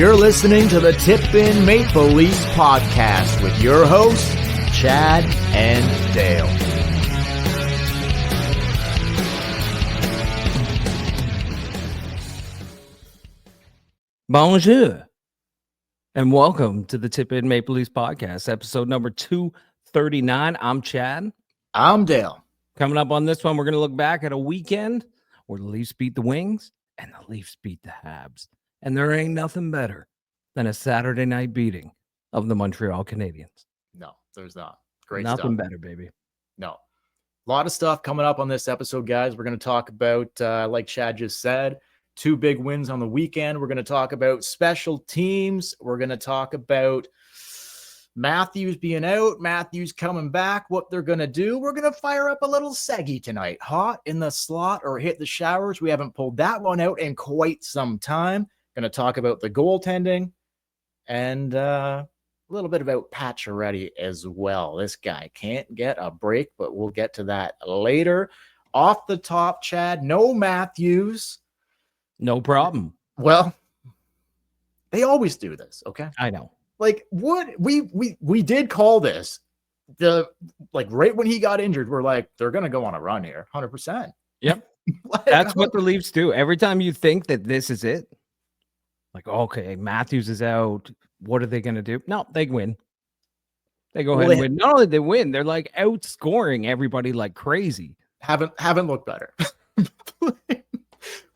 You're listening to the Tip In Maple Leafs podcast with your hosts, Chad and Dale. Bonjour, and welcome to the Tip In Maple Leafs podcast, episode number 239. I'm Chad. I'm Dale. Coming up on this one, we're going to look back at a weekend where the Leafs beat the Wings and the Leafs beat the Habs. And there ain't nothing better than a Saturday night beating of the Montreal Canadiens. No, there's not. Great Nothing stuff. better, baby. No. A lot of stuff coming up on this episode, guys. We're going to talk about, like Chad just said, 2 big wins on the weekend. We're going to talk about special teams. We're going to talk about Matthews being out, Matthews coming back, what they're going to do. We're going to fire up a little seggy tonight. Hot in the slot or hit the showers. We haven't pulled that one out in quite some time. Going to talk about the goaltending and a little bit about Pacioretty as well. This guy can't get a break, but we'll get to that later. Off the top, Chad, no Matthews. No problem. Well, they always do this, okay? I know. Like, what we did call this right when he got injured, we're like, they're gonna go on a run here, 100%. Yep. That's what the Leafs do. Every time you think that this is it, like, okay, Matthews is out. What are they gonna do? No, they win. They go ahead and win. Not only they win, they're like outscoring everybody like crazy. Haven't looked better.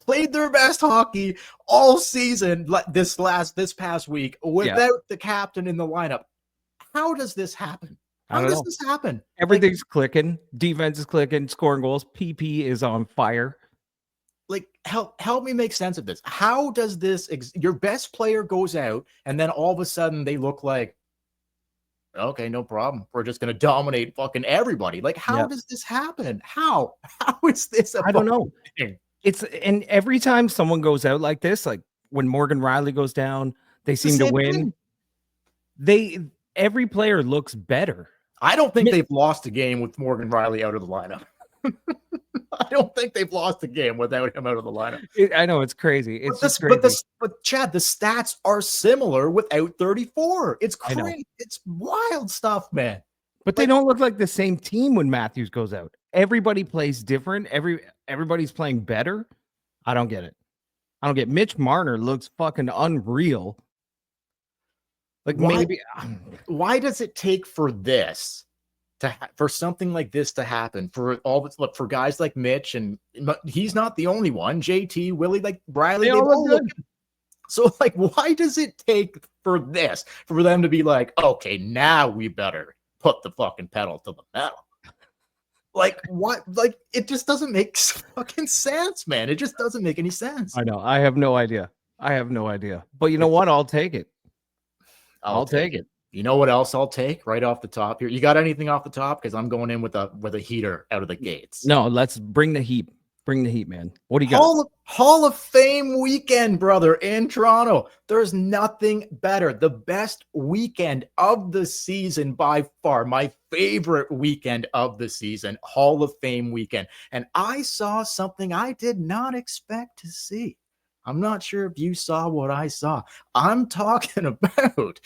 Played their best hockey all season this past week without the captain in the lineup. How does this happen? How does this happen? Everything's clicking. Defense is clicking. Scoring goals. PP is on fire. Help me make sense of this. How does this? Your best player goes out, and then all of a sudden they look like, okay, no problem. We're just going to dominate fucking everybody. Like, how does this happen? How is this? I don't know. And every time someone goes out like this, like when Morgan Riley goes down, they seem to win. Every player looks better. I don't think they've lost a game with Morgan Riley out of the lineup. I don't think they've lost a game without him out of the lineup. I know it's crazy. It's crazy. But Chad, the stats are similar without 34. It's crazy. It's wild stuff, man. But they don't look like the same team when Matthews goes out. Everybody plays different. Everybody's playing better. I don't get it. I don't get. Mitch Marner looks fucking unreal. Like, why does it take for this for something like this to happen for guys like Mitch, and he's not the only one. JT, Willie, like Riley, they all look good. So like, why does it take for this for them to be like, okay, now we better put the fucking pedal to the metal? Like, what? Like, it just doesn't make fucking sense, man. It just doesn't make any sense. I know. I have no idea. But you know what? I'll take it. I'll take it. You know what else I'll take right off the top here? You got anything off the top? Because I'm going in with a heater out of the gates. No, let's bring the heat. Bring the heat, man. What do you got? Hall of Fame weekend, brother, in Toronto. There's nothing better. The best weekend of the season by far. My favorite weekend of the season, Hall of Fame weekend. And I saw something I did not expect to see. I'm not sure if you saw what I saw. I'm talking about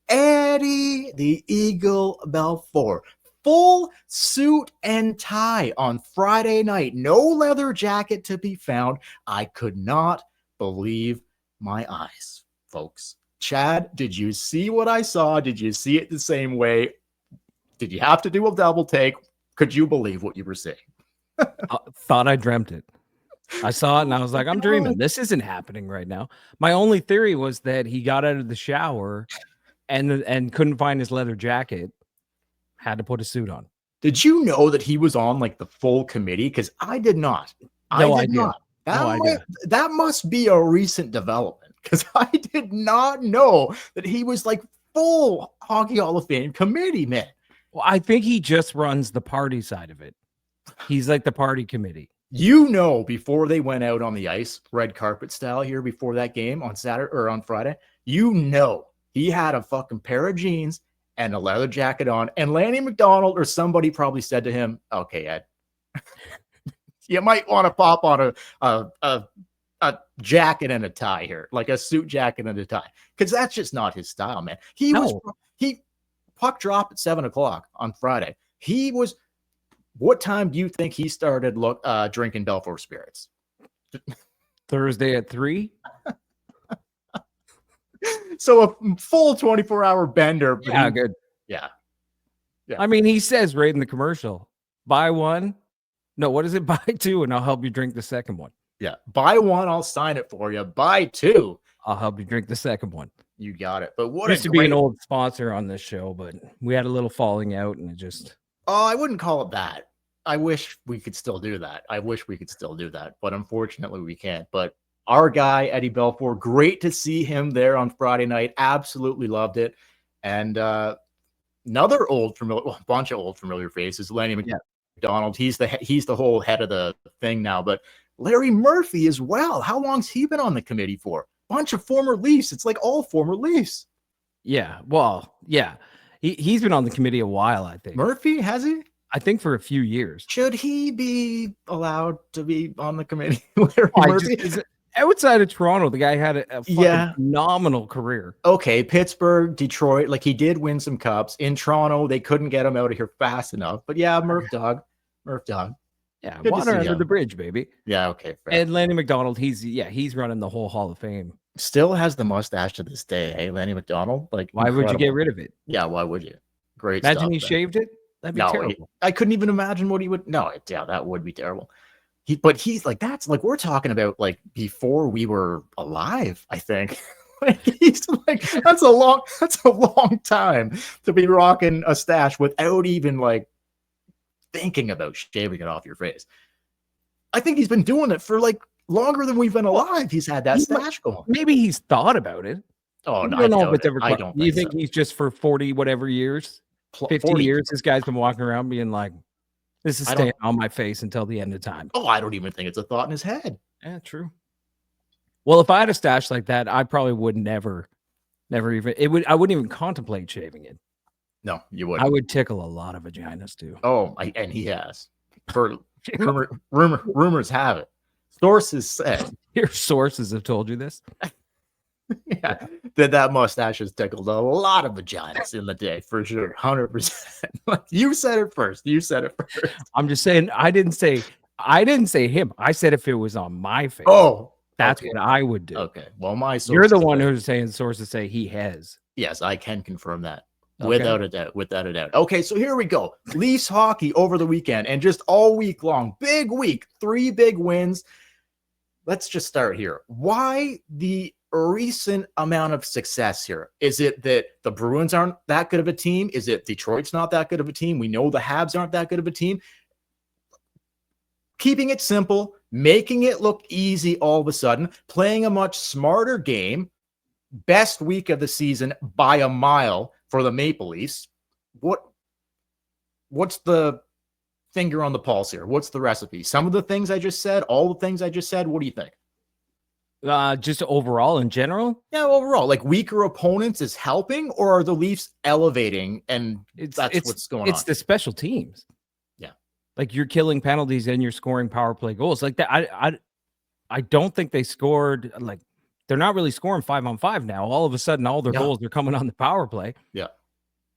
Eddie the Eagle Belfour. Full suit and tie on Friday night. No leather jacket to be found. I could not believe my eyes, folks. Chad, did you see what I saw? Did you see it the same way? Did you have to do a double take? Could you believe what you were seeing? Thought I dreamt it. I saw it and I was like, I'm dreaming. This isn't happening right now. My only theory was that he got out of the shower and couldn't find his leather jacket. Had to put a suit on. Did you know that he was on like the full committee? Because I did not. No idea. That must be a recent development, because I did not know that he was like full Hockey Hall of Fame committee, man. Well, I think he just runs the party side of it. He's like the party committee. You know, before they went out on the ice, red carpet style here before that game on Saturday or on Friday, you know, he had a fucking pair of jeans and a leather jacket on, and Lanny McDonald or somebody probably said to him, okay, Ed, you might want to pop on a a jacket and a tie here, like a suit jacket and a tie, because that's just not his style, man. He puck drop at 7:00 on Friday. What time do you think he started drinking Belfour spirits? Thursday at 3. So a full 24-hour bender. Yeah, good. Yeah. I mean, he says right in the commercial, buy one. No, what is it? Buy two, and I'll help you drink the second one. Yeah. Buy one, I'll sign it for you. Buy two, I'll help you drink the second one. You got it. But what used to be an old sponsor on this show, but we had a little falling out, and it just. Oh, I wouldn't call it that. I wish we could still do that. But unfortunately we can't. But our guy, Eddie Belfour, great to see him there on Friday night. Absolutely loved it. And another bunch of old familiar faces, Lenny McDonald. He's the whole head of the thing now. But Larry Murphy as well. How long's he been on the committee for? Bunch of former Leafs. It's like all former Leafs. Yeah. Well, yeah. He's been on the committee a while, I think. Murphy, has he? I think for a few years. Should he be allowed to be on the committee? Murphy? Outside of Toronto, the guy had a phenomenal career. Okay, Pittsburgh, Detroit, like he did win some cups. In Toronto, they couldn't get him out of here fast enough. But yeah, Murph dog. Yeah, good water under the bridge, baby. Yeah, okay. Fair. And Lanny McDonald, he's running the whole Hall of Fame. Still has the mustache to this day, hey, Lanny McDonald. Like, why would you get rid of it? Yeah, why would you? Great. Imagine he shaved it. That'd be terrible. I couldn't even imagine what he would. No, yeah, that would be terrible. He's like, that's like, we're talking about like before we were alive, I think. He's like, that's a long time to be rocking a stash without even like thinking about shaving it off your face. I think he's been doing it for like longer than we've been alive. He's had that stash going. Maybe he's thought about it. Oh, no, I don't. You think he's just for 40 whatever years? 50 years, this guy's been walking around being like, this is staying on my face until the end of time. Oh, I don't even think it's a thought in his head. Yeah, true. Well, if I had a stash like that, I probably would never even, I wouldn't even contemplate shaving it. No, you wouldn't. I would tickle a lot of vaginas too. Oh, and he has. For rumors have it. Sources said. Your sources have told you this? Yeah, that mustache has tickled a lot of vaginas in the day, for sure. 100%. You said it first. I'm just saying, I didn't say him. I said if it was on my face. Oh, that's what I would do. Okay. Well, my sources. You're the one who's saying sources say he has. Yes, I can confirm that. Okay. Without a doubt. Okay, so here we go. Leafs hockey over the weekend and just all week long. Big week. 3 big wins. Let's just start here. Why the recent amount of success here? Is it that the Bruins aren't that good of a team? Is it Detroit's not that good of a team? We know the Habs aren't that good of a team. Keeping it simple, making it look easy all of a sudden, playing a much smarter game. Best week of the season by a mile for the Maple Leafs. What's the finger on the pulse here? What's the recipe? Some of the things I just said, all the things I just said, what do you think? Just overall in general? Yeah, overall. Like weaker opponents is helping, or are the Leafs elevating and that's what's going on? It's the special teams. Yeah. Like you're killing penalties and you're scoring power play goals. Like that, I don't think they scored, like they're not really scoring 5-on-5 now. All of a sudden, all their goals are coming on the power play. Yeah.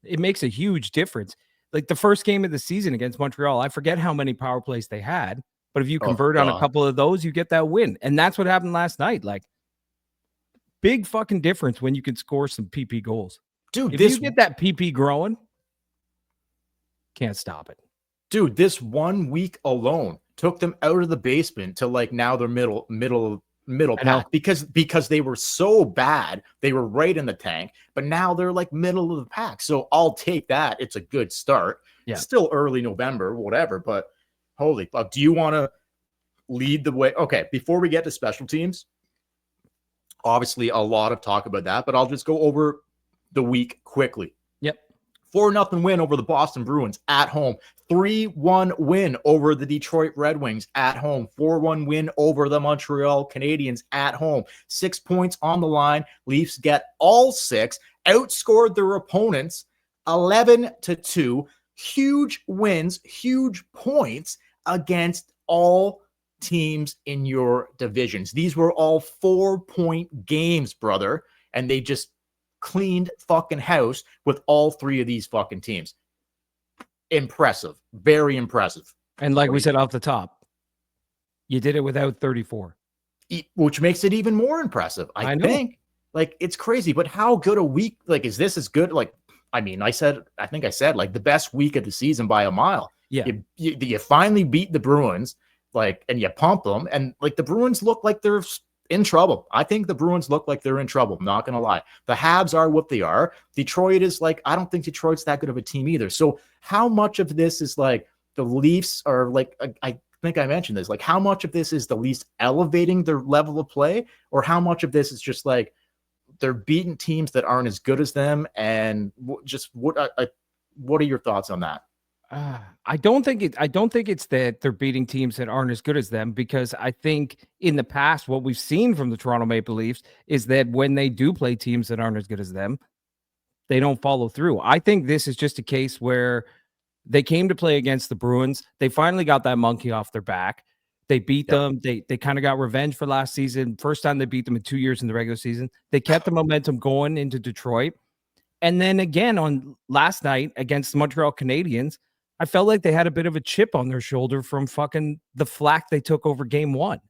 It makes a huge difference. Like the first game of the season against Montreal, I forget how many power plays they had. But if you convert on a couple of those, you get that win. And that's what happened last night. Like, big fucking difference when you can score some PP goals. Dude, if you get that PP growing, can't stop it. Dude, this 1 week alone took them out of the basement to like now they're middle pack because they were so bad. They were right in the tank, but now they're like middle of the pack. So I'll take that. It's a good start. Yeah. Still early November, whatever, but holy fuck. Do you want to lead the way? Okay, before we get to special teams, obviously a lot of talk about that, but I'll just go over the week quickly. Yep. 4-0 win over the Boston Bruins at home. 3-1 win over the Detroit Red Wings at home. 4-1 win over the Montreal Canadiens at home. 6 points on the line. Leafs get all 6. Outscored their opponents 11-2. Huge wins, huge points against all teams in your divisions. These were all 4-point games, brother. And they just cleaned fucking house with all 3 of these fucking teams. Impressive. Very impressive. And like we said off the top, you did it without 34. Which makes it even more impressive, I think. Like, it's crazy. But how good a week, like, is this as good? Like, I mean, I think I said, like, the best week of the season by a mile. Yeah. You finally beat the Bruins, like, and you pump them. And, like, the Bruins look like they're in trouble. I think the Bruins look like they're in trouble. I'm not going to lie. The Habs are what they are. Detroit is, like, I don't think Detroit's that good of a team either. So how much of this is, like, the Leafs are, like, I think I mentioned this, like, how much of this is the Leafs elevating their level of play, or how much of this is just, like, they're beating teams that aren't as good as them? And just what are your thoughts on that? I don't think it's that they're beating teams that aren't as good as them, because I think in the past, what we've seen from the Toronto Maple Leafs is that when they do play teams that aren't as good as them, they don't follow through. I think this is just a case where they came to play against the Bruins. They finally got that monkey off their back. They beat them. They kind of got revenge for last season. First time they beat them in 2 years in the regular season. They kept the momentum going into Detroit. And then again on last night against the Montreal Canadiens, I felt like they had a bit of a chip on their shoulder from fucking the flack they took over game 1.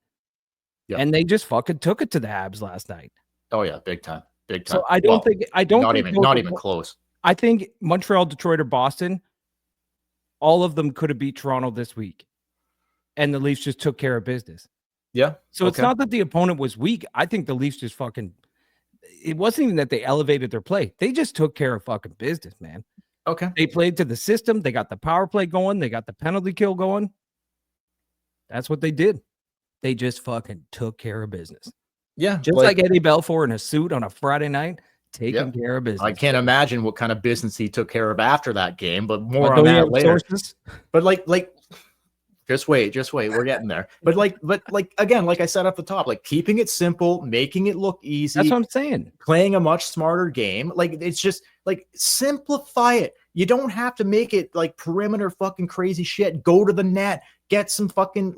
Yep. And they just fucking took it to the Habs last night. Oh yeah, big time. Big time. So I don't think not even close. I think Montreal, Detroit, or Boston, all of them could have beat Toronto this week. And the Leafs just took care of business. Yeah. So it's not that the opponent was weak. I think the Leafs just it wasn't even that they elevated their play. They just took care of fucking business, man. Okay. They played to the system. They got the power play going. They got the penalty kill going. That's what they did. They just fucking took care of business. Yeah. Just like Eddie Belfour in a suit on a Friday night, taking care of business. I can't imagine what kind of business he took care of after that game, but more on that later. But like, just wait. We're getting there. But again, like I said at the top, like keeping it simple, making it look easy. That's what I'm saying. Playing a much smarter game. Like, it's just like, simplify it. You don't have to make it like perimeter fucking crazy shit. Go to the net, get some fucking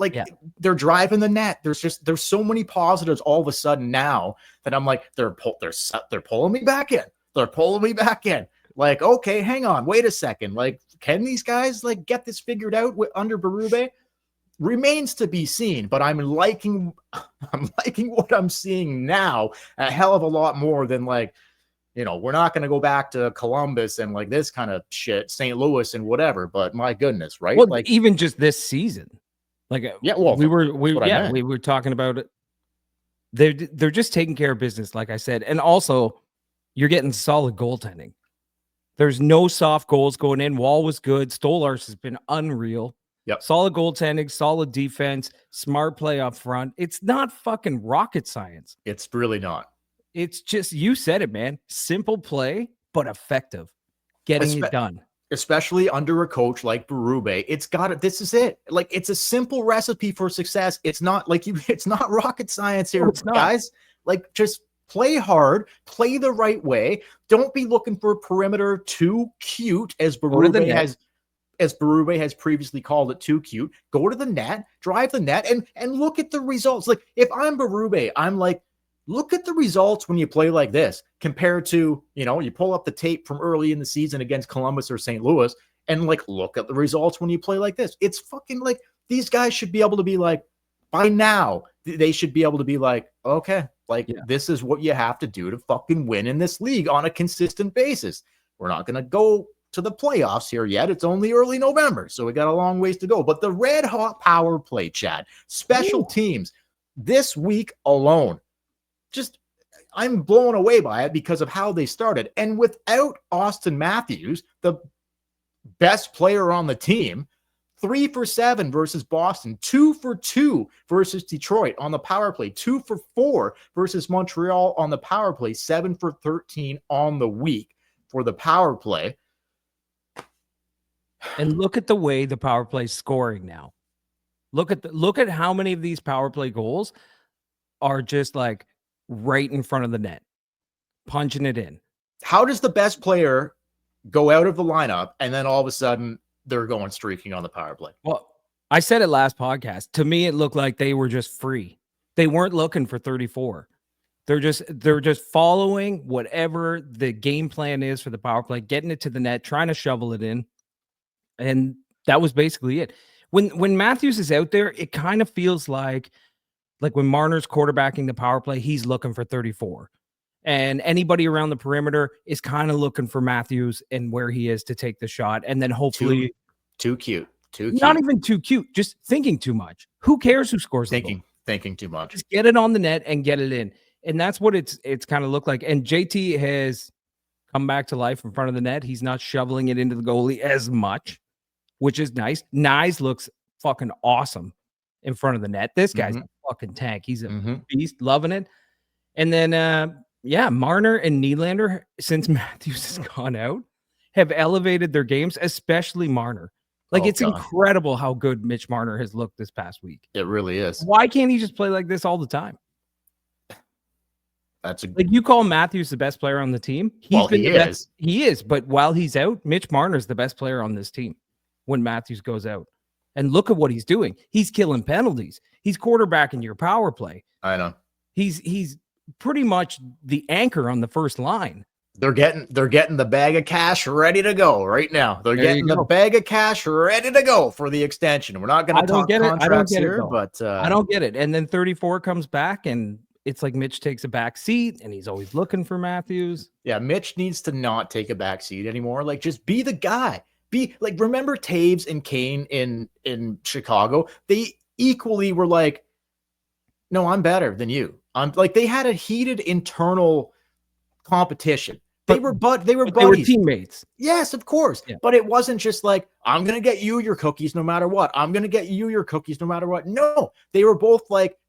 they're driving the net. There's so many positives all of a sudden now that I'm like, they're pulling me back in. They're pulling me back in. Like, okay, hang on, wait a second. Like, can these guys like get this figured out under Berube? Remains to be seen, but I'm liking what I'm seeing now a hell of a lot more than like, we're not going to go back to Columbus and like this kind of shit, St. Louis and whatever, but my goodness, right? Well, like even just this season. Like, we were talking about it. They're just taking care of business, like I said. And also, you're getting solid goaltending. There's no soft goals going in. Wall was good. Stolarz has been unreal. Yep. Solid goaltending, solid defense, smart play up front. It's not fucking rocket science. It's really not. It's just, you said it, man. Simple play, but effective. Getting it done. Especially under a coach like Berube. This is it. Like, it's a simple recipe for success. It's not like it's not rocket science here, guys. Like, just play hard, play the right way. Don't be looking for a perimeter too cute, as Berube has previously called it, too cute. Go to the net, drive the net, and look at the results. Like, if I'm Berube, I'm like, look at the results when you play like this compared to, you pull up the tape from early in the season against Columbus or St. Louis and like, look at the results when you play like this. It's fucking like, these guys should be able to be like, by now, they should be able to be like, okay, like this is what you have to do to fucking win in this league on a consistent basis. We're not going to go to the playoffs here yet. It's only early November, so we got a long ways to go. But the red hot power play, Chad, special teams this week alone, just I'm blown away by it because of how they started. And without Auston Matthews, the best player on the team, 3 for 7 versus Boston, 2 for 2 versus Detroit on the power play, 2 for 4 versus Montreal on the power play, 7 for 13 on the week for the power play. And look at the way the power play is scoring now. Look at how many of these power play goals are just like right in front of the net, punching it in. How does the best player go out of the lineup and then all of a sudden they're going streaking on the power play? Well, I said it last podcast. To me, it looked like they were just free. They weren't looking for 34. They're just following whatever the game plan is for the power play, getting it to the net, trying to shovel it in. And that was basically it. When Matthews is out there, it kind of feels like when Marner's quarterbacking the power play, he's looking for 34. And anybody around the perimeter is kind of looking for Matthews and where he is to take the shot. And then hopefully too cute. Not even too cute, just thinking too much. Who cares who scores the goal? Thinking too much. Just get it on the net and get it in. And that's what it's kind of looked like. And JT has come back to life in front of the net. He's not shoveling it into the goalie as much, which is nice. Nyes looks fucking awesome in front of the net. This guy's a fucking tank. He's a beast, loving it. And then, Marner and Nylander, since Matthews has gone out, have elevated their games, especially Marner. It's incredible how good Mitch Marner has looked this past week. It really is. Why can't he just play like this all the time? You call Matthews the best player on the team. He is. But while he's out, Mitch Marner's the best player on this team when Matthews goes out. And look at what he's doing. He's killing penalties. He's quarterbacking your power play. I know. He's pretty much the anchor on the first line. They're getting the bag of cash ready to go right now. They're getting the bag of cash ready to go for the extension. We're not going to talk contracts here, but I don't get it. And then 34 comes back, and it's like Mitch takes a back seat, and he's always looking for Matthews. Yeah, Mitch needs to not take a back seat anymore. Just be the guy. Remember Taves and Kane in Chicago? They equally were like, no, I'm better than you. They had a heated internal competition. They were buddies. They were teammates. Yes, of course. Yeah. But it wasn't just like, I'm going to get you your cookies no matter what. I'm going to get you your cookies no matter what. No, they were both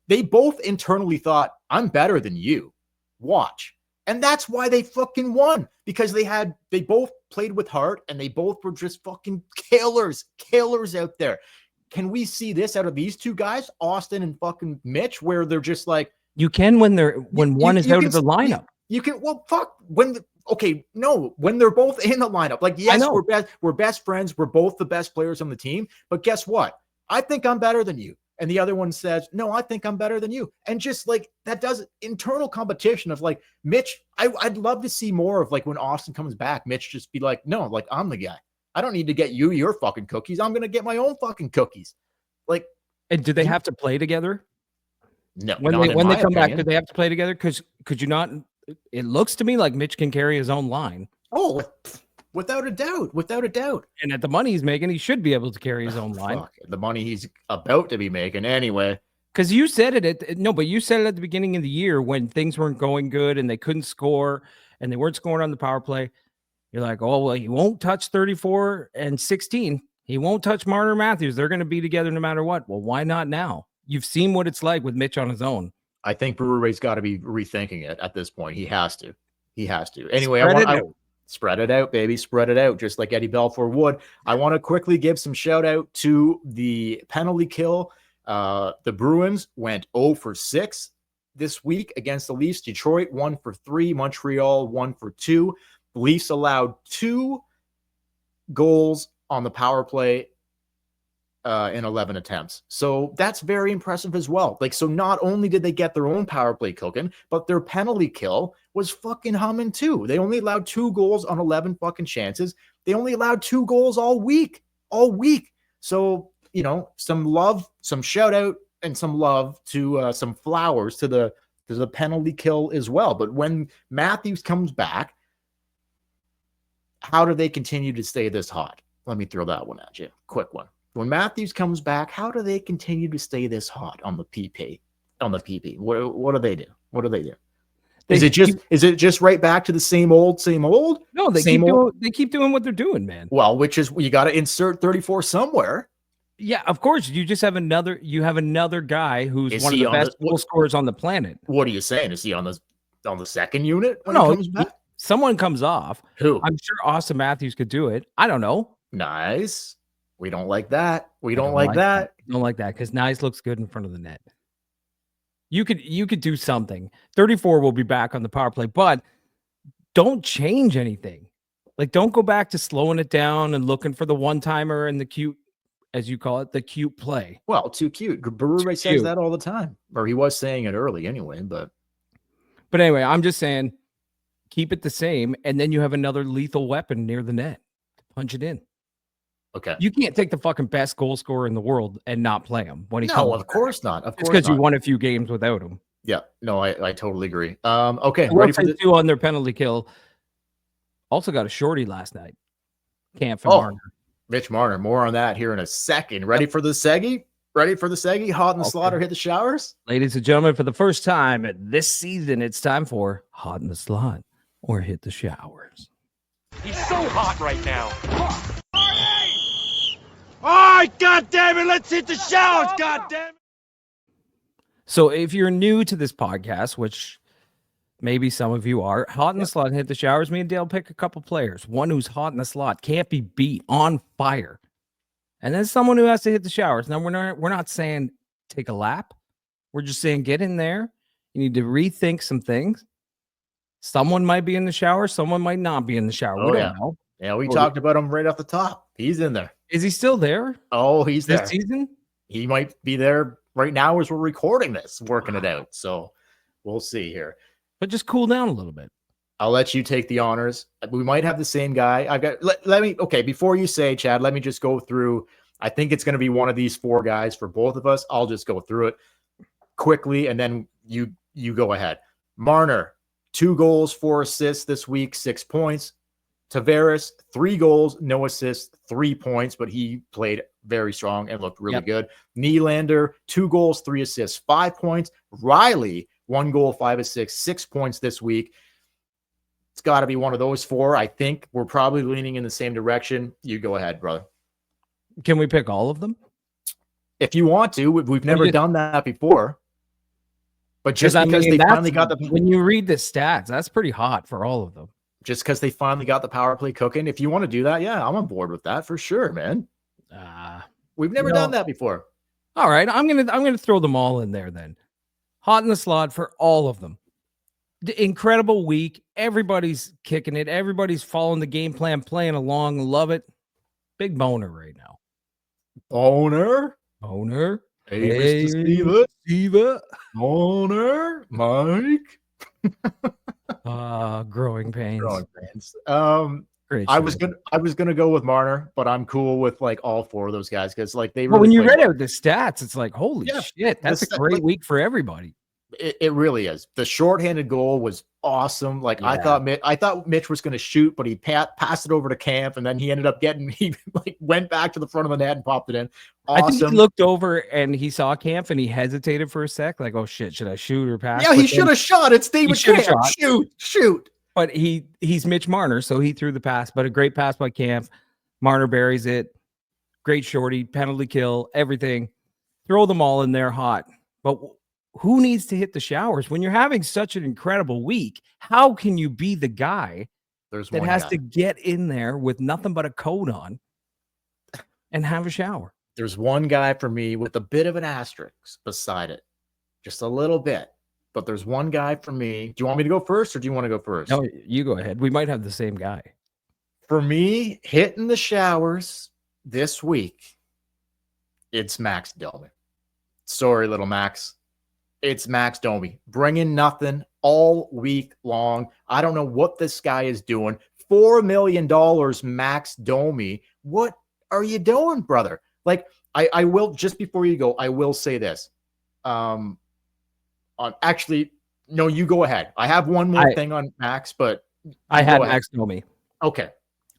they both internally thought, I'm better than you. Watch. And that's why they fucking won, because they both played with heart, and they both were just fucking killers out there. Can we see this out of these two guys, Auston and fucking Mitch, where they're just like, you can when one is out of the lineup. You can, when they're both in the lineup. Yes, we're best friends. We're both the best players on the team. But guess what? I think I'm better than you. And the other one says, no, I think I'm better than you. And just that does internal competition of Mitch. I'd love to see more of when Auston comes back, Mitch just be like, no, I'm the guy. I don't need to get you your fucking cookies. I'm going to get my own fucking cookies. And do they have to play together? No. When they come back, do they have to play together? Because could you not? It looks to me like Mitch can carry his own line. Oh, without a doubt. And at the money he's making, he should be able to carry his own line. The money he's about to be making anyway. Because you said but you said it at the beginning of the year when things weren't going good and they couldn't score and they weren't scoring on the power play. You're like, oh, well, he won't touch 34 and 16. He won't touch Marner Matthews. They're going to be together no matter what. Well, why not now? You've seen what it's like with Mitch on his own. I think Brewery's got to be rethinking it at this point. He has to. Anyway, spread it out, baby. Spread it out, just like Eddie Belfour would. I want to quickly give some shout out to the penalty kill. The Bruins went 0 for 6 this week against the Leafs. Detroit 1 for 3. Montreal 1 for 2. The Leafs allowed 2 goals on the power play in 11 attempts. So that's very impressive as well. So not only did they get their own power play cooking, but their penalty kill was fucking humming too. They only allowed 2 goals on 11 fucking chances. They only allowed 2 goals all week. So, some love, some shout out, and some love to some flowers to the penalty kill as well. But when Matthews comes back, how do they continue to stay this hot? Let me throw that one at you. Quick one. When Matthews comes back, how do they continue to stay this hot on the PP? What do they do? Is it just right back to the same old? No, they keep doing what they're doing, man. Well, which is you got to insert 34 somewhere. Yeah, of course. You just have another guy who's one of the best goal scorers on the planet. What are you saying? Is he on the second unit when he comes back? Someone comes off. Who? I'm sure Auston Matthews could do it. I don't know. Nice. We don't like that. We don't like that. Don't like that because Nice looks good in front of the net. You could do something. 34 will be back on the power play, but don't change anything. Don't go back to slowing it down and looking for the one-timer and the cute as you call it, the cute play. Well, too cute. Berube says that all the time, or he was saying it early anyway. But anyway, I'm just saying, keep it the same, and then you have another lethal weapon near the net to punch it in. Okay. You can't take the fucking best goal scorer in the world and not play him when he comes. No, of course not. Of course, because you won a few games without him. Yeah, no, I totally agree. Okay, ready for the 2 on their penalty kill. Also got a shorty last night. Camp and Marner. Mitch Marner. More on that here in a second. Ready for the Seggy? Ready for the Seggy? Hot in the Slaughter, hit the showers? Ladies and gentlemen, for the first time this season, it's time for Hot in the Slot or Hit the Showers. He's so hot right now. All right, God damn it, let's hit the showers, God damn it. So if you're new to this podcast, which maybe some of you are, Hot in the Slot and Hit the Showers, me and Dale pick a couple players. One who's hot in the slot, can't be beat, on fire. And then someone who has to hit the showers. Now, we're not saying take a lap. We're just saying get in there. You need to rethink some things. Someone might be in the shower. Someone might not be in the shower. We don't know. Yeah, we talked about him right off the top. He's in there. Is he still there? Oh, he's there. This season? He might be there right now as we're recording this, working it out. So we'll see here. But just cool down a little bit. I'll let you take the honors. We might have the same guy. I've got, let me, okay, before you say, Chad, let me just go through. I think it's going to be one of these 4 guys for both of us. I'll just go through it quickly, and then you go ahead. Marner, 2 goals, 4 assists this week, 6 points. Tavares, 3 goals, no assists, 3 points, but he played very strong and looked really good. Nylander, 2 goals, 3 assists, 5 points. Riley, 1 goal, 5 assists, 6 points this week. It's got to be one of those 4. I think we're probably leaning in the same direction. You go ahead, brother. Can we pick all of them? If you want to. We've never done that before. But just because they finally got the... When you read the stats, that's pretty hot for all of them. Just because they finally got the power play cooking. If you want to do that, yeah, I'm on board with that for sure, man. We've never done that before. All right, I'm gonna throw them all in there then. Hot in the slot for all of them. The incredible week. Everybody's kicking it. Everybody's following the game plan, playing along. Love it. Big boner right now. Boner. Hey, Mr. Steve. Boner. Mike. Growing pains. I was gonna go with Marner, but I'm cool with like all 4 of those guys because like they. Really when you read out the stats, it's like holy shit, that's a great week for everybody. It really is. The shorthanded goal was awesome. Like I thought Mitch was going to shoot, but he passed it over to Camp, and then he ended up he like went back to the front of the net and popped it in. Awesome. I think he looked over and he saw Camp and he hesitated for a sec, like, oh shit, should I shoot or pass? Yeah, he should have shot. It's David Camp. Shoot. But he's Mitch Marner, so he threw the pass. But a great pass by Camp. Marner buries it. Great shorty, penalty kill, everything. Throw them all in there hot. But who needs to hit the showers when you're having such an incredible week? How can you be the guy that has to get in there with nothing but a coat on and have a shower? There's one guy for me with a bit of an asterisk beside it, just a little bit. But there's one guy for me. Do you want me to go first, or do you want to go first? No, you go ahead. We might have the same guy. For me, hitting the showers this week, it's Max Domi. Sorry, little Max. It's Max Domi. Bringing nothing all week long. I don't know what this guy is doing. $4 million, Max Domi. What are you doing, brother? Like, I will, just before you go, I will say this. Actually, no, you go ahead. I have one more thing on Max, but I had Max Domi. Okay.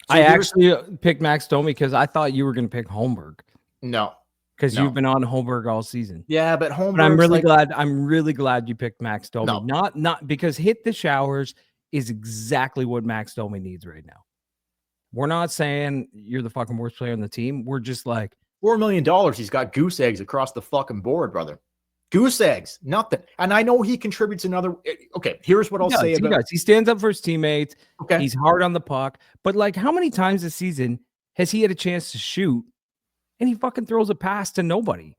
So I actually picked Max Domi because I thought you were going to pick Holmberg. No. Because you've been on Holmberg all season. Yeah, but Holmberg. But I'm really glad you picked Max Domi. No. Not because hit the showers is exactly what Max Domi needs right now. We're not saying you're the fucking worst player on the team. We're just like $4 million. He's got goose eggs across the fucking board, brother. Goose eggs, nothing. And I know he contributes another. Okay, here's what I'll say about. He stands up for his teammates. Okay, he's hard on the puck. But like, how many times this season has he had a chance to shoot? And he fucking throws a pass to nobody.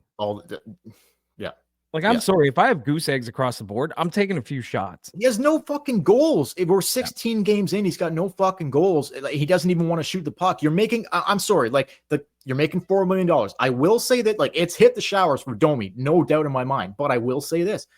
Yeah. Like, I'm sorry, if I have goose eggs across the board, I'm taking a few shots. He has no fucking goals. If we're 16 games in, he's got no fucking goals. He doesn't even want to shoot the puck. You're making, I'm sorry, like you're making $4 million. I will say that, like, it's hit the showers for Domi, no doubt in my mind. But I will say this.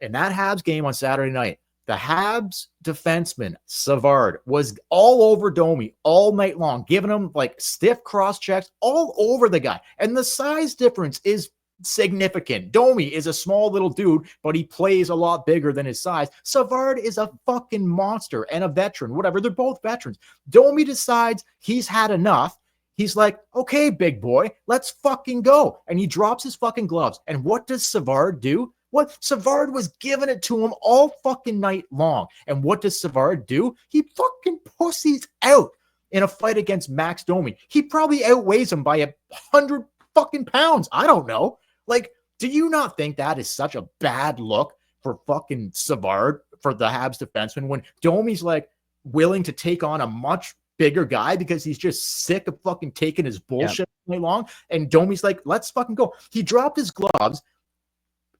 In that Habs game on Saturday night, the Habs defenseman, Savard, was all over Domi all night long, giving him like stiff cross checks all over the guy. And the size difference is significant. Domi is a small little dude, but he plays a lot bigger than his size. Savard is a fucking monster and a veteran, whatever. They're both veterans. Domi decides he's had enough. He's like, okay, big boy, let's fucking go. And he drops his fucking gloves. And what does Savard do? What? Savard was giving it to him all fucking night long. And what does Savard do? He fucking pussies out in a fight against Max Domi. He probably outweighs him by 100 fucking pounds. I don't know. Like, do you not think that is such a bad look for fucking Savard, for the Habs defenseman, when Domi's like willing to take on a much bigger guy because he's just sick of fucking taking his bullshit all night long? And Domi's like, let's fucking go. He dropped his gloves.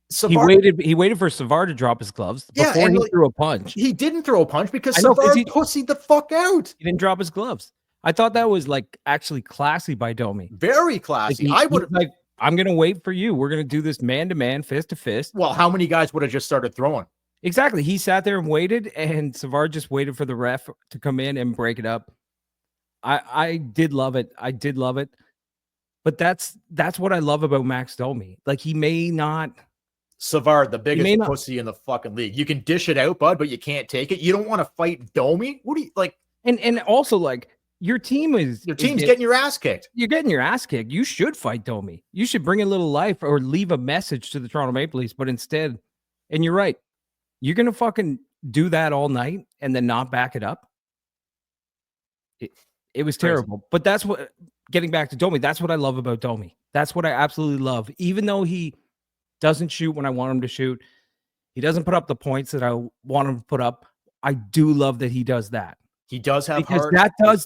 Savard, he waited for Savard to drop his gloves before he threw a punch. He didn't throw a punch because Savard pussied the fuck out. He didn't drop his gloves. I thought that was like actually classy by Domi. Very classy. Like I would like, I'm gonna wait for you. We're gonna do this man to man, fist to fist. Well, how many guys would have just started throwing? Exactly. He sat there and waited, and Savard just waited for the ref to come in and break it up. I did love it. I did love it. But that's what I love about Max Domi. Like, he may not. Savard, the biggest pussy in the fucking league. You can dish it out, bud, but you can't take it. You don't want to fight Domi? What do you like? And also, like, your team's getting your ass kicked. You're getting your ass kicked. You should fight Domi. You should bring a little life or leave a message to the Toronto Maple Leafs. But instead, and you're right, you're gonna fucking do that all night and then not back it up. It was terrible. But that's what, getting back to Domi, that's what I love about Domi. That's what I absolutely love. Even though he doesn't shoot when I want him to shoot, he doesn't put up the points that I want him to put up, I do love that he does that. He does have heart.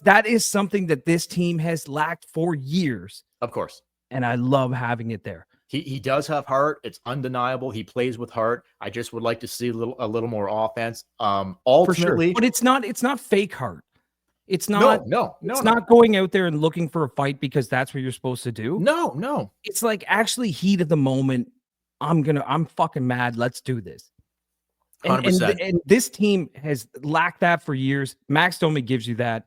That is something that this team has lacked for years. Of course. And I love having it there. He does have heart. It's undeniable. He plays with heart. I just would like to see a little more offense. Ultimately, for sure. But it's not fake heart. It's not it's not going out there and looking for a fight because that's what you're supposed to do. No. It's like actually heat of the moment. I'm fucking mad. Let's do this. And this team has lacked that for years. Max Domi gives you that.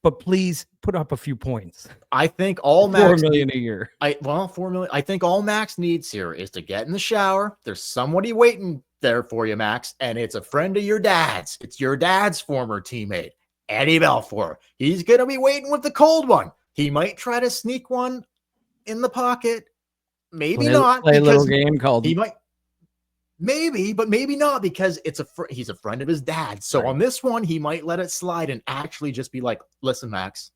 But please put up a few points. I think all Max 4 million a year. 4 million. I think all Max needs here is to get in the shower. There's somebody waiting there for you, Max, and it's a friend of your dad's. It's your dad's former teammate, Eddie Belfour. He's gonna be waiting with the cold one. He might try to sneak one in the pocket. Maybe not. Play a little game called. He might. Maybe, but maybe not, because he's a friend of his dad. So right. On this one, he might let it slide and actually just be like, listen, Max,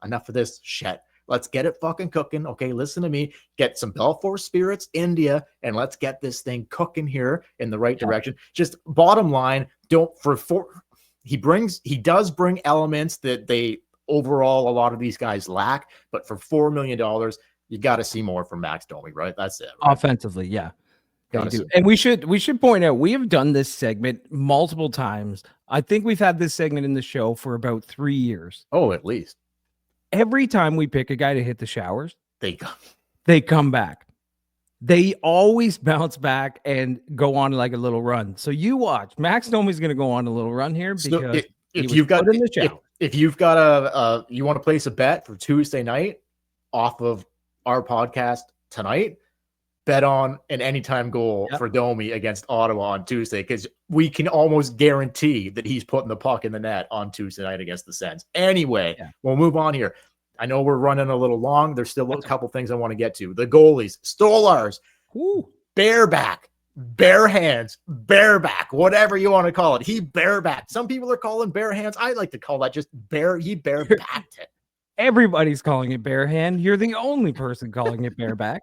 enough of this shit. Let's get it fucking cooking. Okay, listen to me. Get some Belfour Spirits, India, and let's get this thing cooking here in the right direction. Just bottom line, he does bring elements that they overall, a lot of these guys lack, but for $4 million, you got to see more from Max Domi, right? That's it. Right? Offensively, yeah. And we should point out, we have done this segment multiple times. I think we've had this segment in the show for about 3 years. Oh, at least. Every time we pick a guy to hit the showers, they come back. They always bounce back and go on like a little run. So you watch. Max Domi's going to go on a little run here because if you want to place a bet for Tuesday night off of our podcast tonight, bet on an anytime goal for Domi against Ottawa on Tuesday, because we can almost guarantee that he's putting the puck in the net on Tuesday night against the Sens. Anyway, we'll move on here. I know we're running a little long. There's still a couple things I want to get to. The goalies, Stolars, bareback, bare hands, bareback, whatever you want to call it. He bareback. Some people are calling bare hands. I like to call that just bare. He barebacked it. Everybody's calling it bare hand. You're the only person calling it bareback.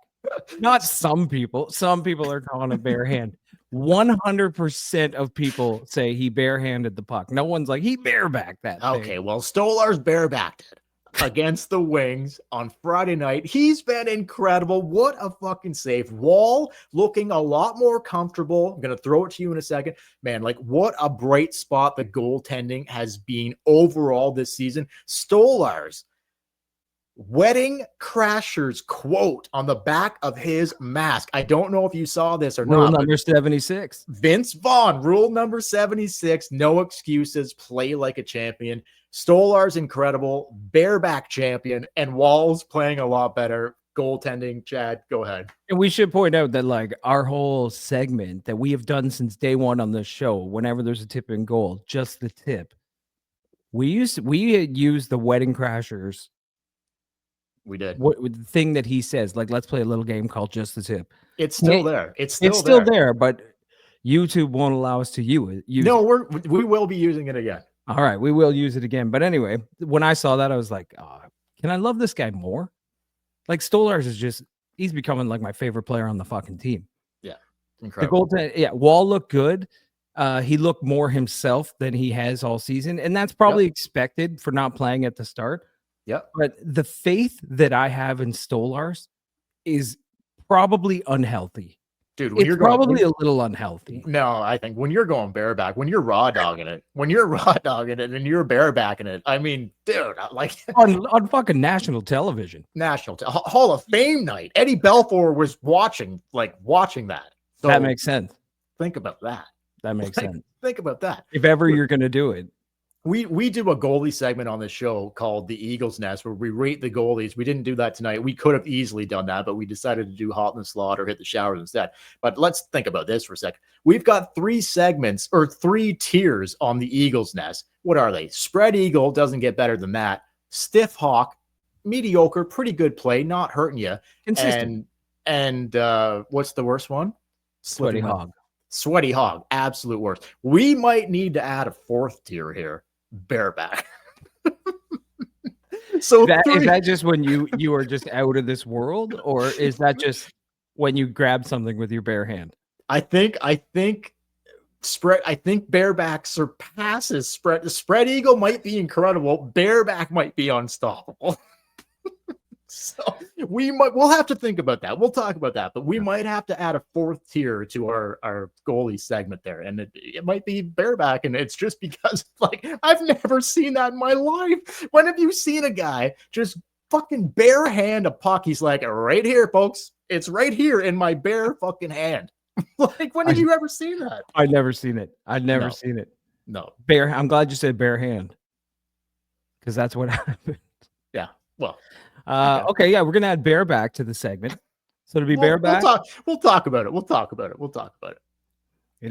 Not some people. Some people are calling it bare hand. 100% of people say he barehanded the puck. No one's like, he barebacked that thing. Okay, well, Stolar's barebacked it. against the Wings on Friday night. He's been incredible. What a fucking save. Wall looking a lot more comfortable. I'm going to throw it to you in a second. Man, like what a bright spot the goaltending has been overall this season. Stolarz, Wedding Crasher's quote on the back of his mask. I don't know if you saw this or Rule not. number 76. Vince Vaughn, rule number 76, no excuses, play like a champion. Stolarz incredible, bareback champion, and Wall's playing a lot better. Goaltending, Chad, go ahead. And we should point out that like our whole segment that we have done since day one on this show, whenever there's a tip in goal, just the tip. We had used the Wedding Crashers. We did. What the thing that he says, like, let's play a little game called Just the Tip. It's still there. It's still there, but YouTube won't allow us to use it. No, we will be using it again. All right, we will use it again. But anyway, when I saw that, I was like, oh, can I love this guy more? Like Stolarz is he's becoming like my favorite player on the fucking team. Yeah, incredible. The goaltender, Wall looked good. He looked more himself than he has all season, and that's probably expected for not playing at the start. Yep. But the faith that I have in Stolarz is probably unhealthy. Dude, it's probably a little unhealthy. No, I think when you're going bareback, when you're raw dogging it, and you're barebacking it, I mean, dude, like on fucking national television, Hall of Fame night, Eddie Belfour was watching that. So that makes sense. Think about that. That makes sense. Think about that. If ever you're going to do it. We do a goalie segment on this show called The Eagle's Nest where we rate the goalies. We didn't do that tonight. We could have easily done that, but we decided to do Hot in the Slot or Hit the Showers instead. But let's think about this for a second. We've got 3 segments or 3 tiers on The Eagle's Nest. What are they? Spread Eagle doesn't get better than that. Stiff Hawk, mediocre, pretty good play, not hurting you. Consistent. And what's the worst one? Sweaty Hog. Sweaty Hog, absolute worst. We might need to add a 4th tier here. Bareback. So is that just when you are just out of this world, or is that just when you grab something with your bare hand? I think bareback surpasses spread. The spread eagle might be incredible. Bareback might be unstoppable. So we'll have to think about that. We'll talk about that, but we might have to add a 4th tier to our goalie segment there. And it might be bareback. And it's just because like, I've never seen that in my life. When have you seen a guy just fucking bare hand a puck? He's like, right here, folks. It's right here in my bare fucking hand. Like, when have you ever seen that? I've never seen it. I've never seen it. No. I'm glad you said bare hand. Because that's what happened. Yeah. Well. Okay, yeah, we're gonna add bareback to the segment. So to be bareback, we'll talk about it. We'll talk about it.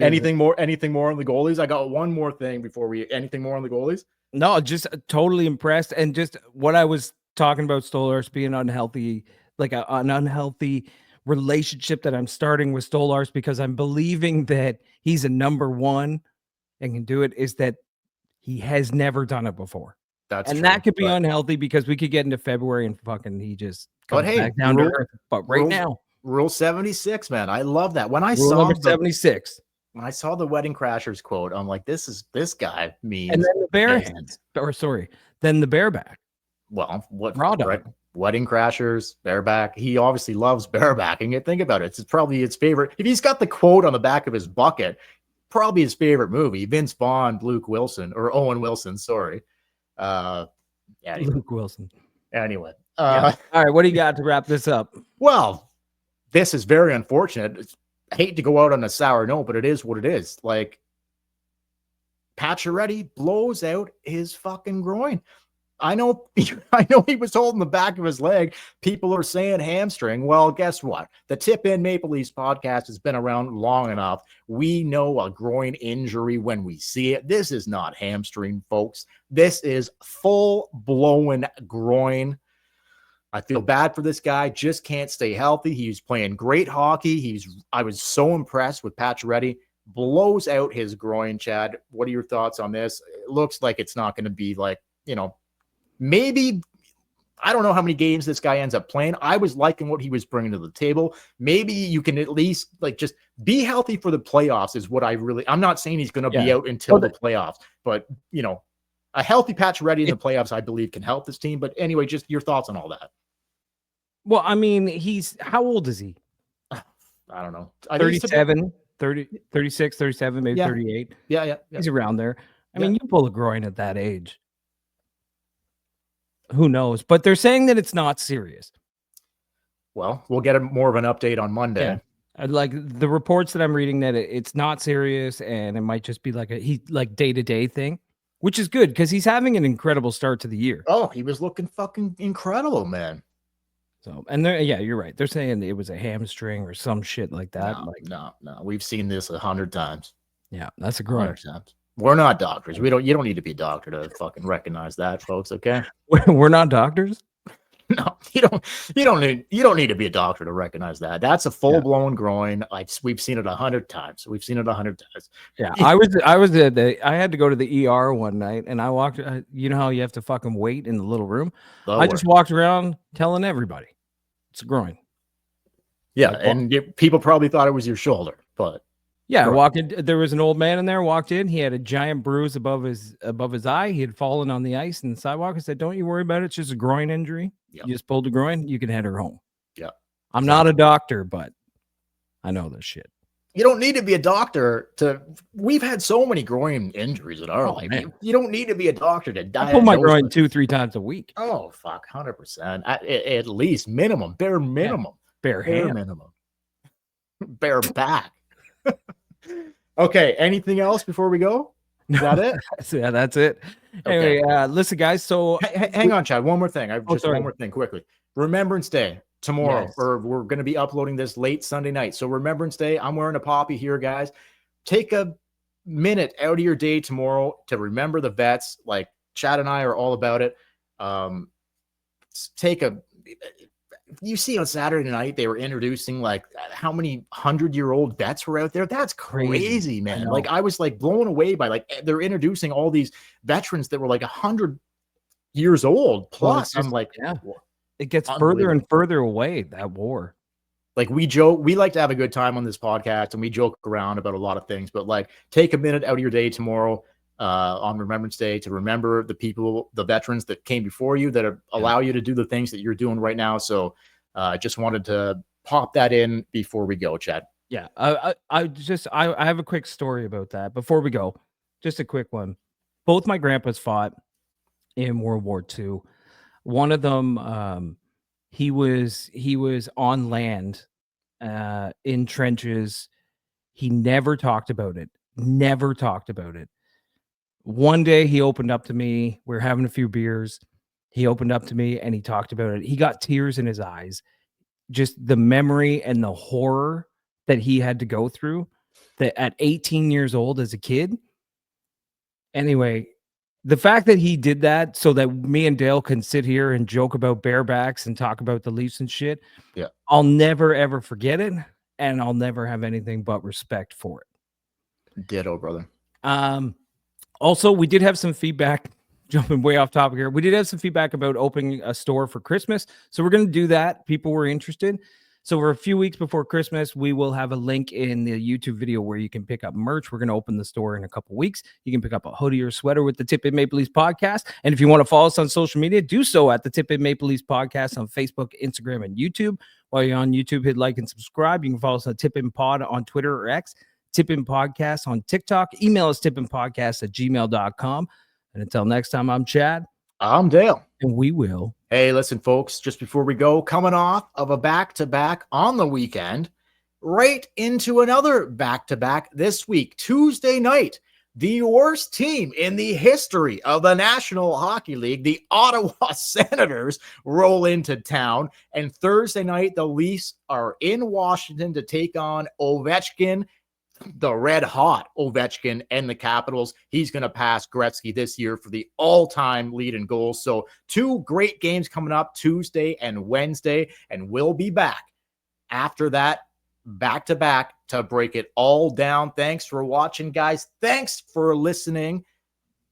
Anything more on the goalies? I got one more thing before anything more on the goalies? No, just totally impressed. And just what I was talking about Stolarz being unhealthy, like an unhealthy relationship that I'm starting with Stolarz because I'm believing that he's a number 1 and can do it, is that he has never done it before. That's and true, that could be unhealthy because we could get into February and fucking he just comes back down to earth. But right now, Rule 76, man, I love that. When I rule saw number 76, when I saw the Wedding Crashers quote, I'm like, this guy means. And then the bare hands, then the bareback. Well, what right? Wedding Crashers, bareback. He obviously loves barebacking it. Think about it. It's probably his favorite. If he's got the quote on the back of his bucket, probably his favorite movie. Vince Vaughn, Owen Wilson. Sorry. Luke Wilson. Anyway. All right. What do you got to wrap this up? Well, this is very unfortunate. I hate to go out on a sour note, but it is what it is. Like, Pacioretty blows out his fucking groin. I know he was holding the back of his leg. People are saying hamstring. Well, guess what? The Tip In Maple Leafs podcast has been around long enough. We know a groin injury when we see it. This is not hamstring, folks. This is full-blown groin. I feel bad for this guy. Just can't stay healthy. He's playing great hockey. I was so impressed with Pacioretty. Blows out his groin, Chad. What are your thoughts on this? It looks like it's not going to be like, maybe, I don't know how many games this guy ends up playing. I was liking what he was bringing to the table. Maybe you can at least just be healthy for the playoffs is what I'm not saying he's going to be out until the playoffs, but A healthy Pacioretty in the playoffs, I believe, can help this team. But anyway, just your thoughts on all that. Well, I mean, how old is he? I don't know. 37, 30, 36, 37, maybe 38. Yeah. He's around there. I mean, you pull a groin at that age. Who knows? But they're saying that it's not serious. Well, we'll get more of an update on Monday. Yeah. Like the reports that I'm reading that it's not serious and it might just be like a day-to-day thing, which is good because he's having an incredible start to the year. Oh, he was looking fucking incredible, man. So, and you're right. They're saying it was a hamstring or some shit like that. No. We've seen this 100 times. Yeah, that's a groin. 100 times. We're not doctors. You don't need to be a doctor to fucking recognize that, folks. Okay. We're not doctors. No, you don't need to be a doctor to recognize that. That's a full-blown groin. We've seen it 100 times. We've seen it 100 times. Yeah, I had to go to the ER one night, and I walked. You know how you have to fucking wait in the little room? I just walked around telling everybody it's a groin. Yeah, and people probably thought it was your shoulder, but yeah, I walked in. There was an old man in there. Walked in. He had a giant bruise above his eye. He had fallen on the ice and the sidewalk. I said, "Don't you worry about it. It's just a groin injury. Yep. You just pulled a groin. You can head her home." Yeah, I'm not a doctor, but I know this shit. You don't need to be a doctor to. We've had so many groin injuries in our life. You don't need to be a doctor to die. I pull my groin 2-3 times a week. Oh fuck, 100%. At least minimum, bare minimum, bare minimum, bare back. Okay, anything else before we go? Is that it? Yeah, that's it. Okay. Anyway, listen, guys. So hang on, Chad. One more thing. One more thing quickly. Remembrance Day tomorrow, or we're going to be uploading this late Sunday night. So Remembrance Day. I'm wearing a poppy here, guys. Take a minute out of your day tomorrow to remember the vets. Like Chad and I are all about it. You see on Saturday night, they were introducing like how many 100-year-old vets were out there. That's crazy, man. I was like blown away by they're introducing all these veterans that were like 100 years old plus. I'm like, it gets further and further away, that war. Like we like to have a good time on this podcast and we joke around about a lot of things, but like take a minute out of your day tomorrow on Remembrance Day to remember the people, the veterans that came before you that allow you to do the things that you're doing right now. So just wanted to pop that in before we go, Chad. Yeah. I have a quick story about that before we go. Just a quick one. Both my grandpas fought in World War II. One of them, he was on land in trenches. He never talked about it. One day he opened up to me. We were having a few beers. He opened up to me and he talked about it. He got tears in his eyes. Just the memory and the horror that he had to go through that at 18 years old as a kid. Anyway, the fact that he did that so that me and Dale can sit here and joke about barebacks and talk about the Leafs and shit. Yeah. I'll never, ever forget it. And I'll never have anything but respect for it. Ditto, brother. Also, we did have some feedback, jumping way off topic here. We did have some feedback about opening a store for Christmas. So we're going to do that. People were interested. So for a few weeks before Christmas, we will have a link in the YouTube video where you can pick up merch. We're going to open the store in a couple weeks. You can pick up a hoodie or sweater with the Tip In Maple Leafs podcast. And if you want to follow us on social media, do so at the Tip In Maple Leafs podcast on Facebook, Instagram, and YouTube. While you're on YouTube, hit like and subscribe. You can follow us on Tip In Pod on Twitter or X. Tip In Podcast on TikTok. Email us tipinpodcast@gmail.com. And until next time, I'm Chad. I'm Dale. And we will. Hey, listen, folks, just before we go, coming off of a back-to-back on the weekend, right into another back-to-back this week, Tuesday night, the worst team in the history of the National Hockey League, the Ottawa Senators, roll into town. And Thursday night, the Leafs are in Washington to take on Ovechkin, the red-hot Ovechkin, and the Capitals. He's going to pass Gretzky this year for the all-time lead in goals. So 2 great games coming up Tuesday and Wednesday, and we'll be back after that back-to-back to break it all down. Thanks for watching, guys. Thanks for listening.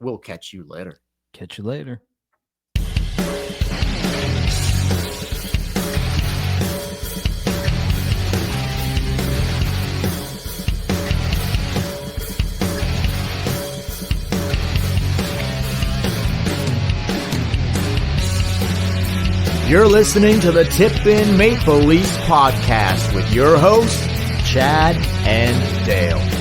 We'll catch you later. Catch you later. You're listening to the Tip In Maple Leafs podcast with your hosts, Chad and Dale.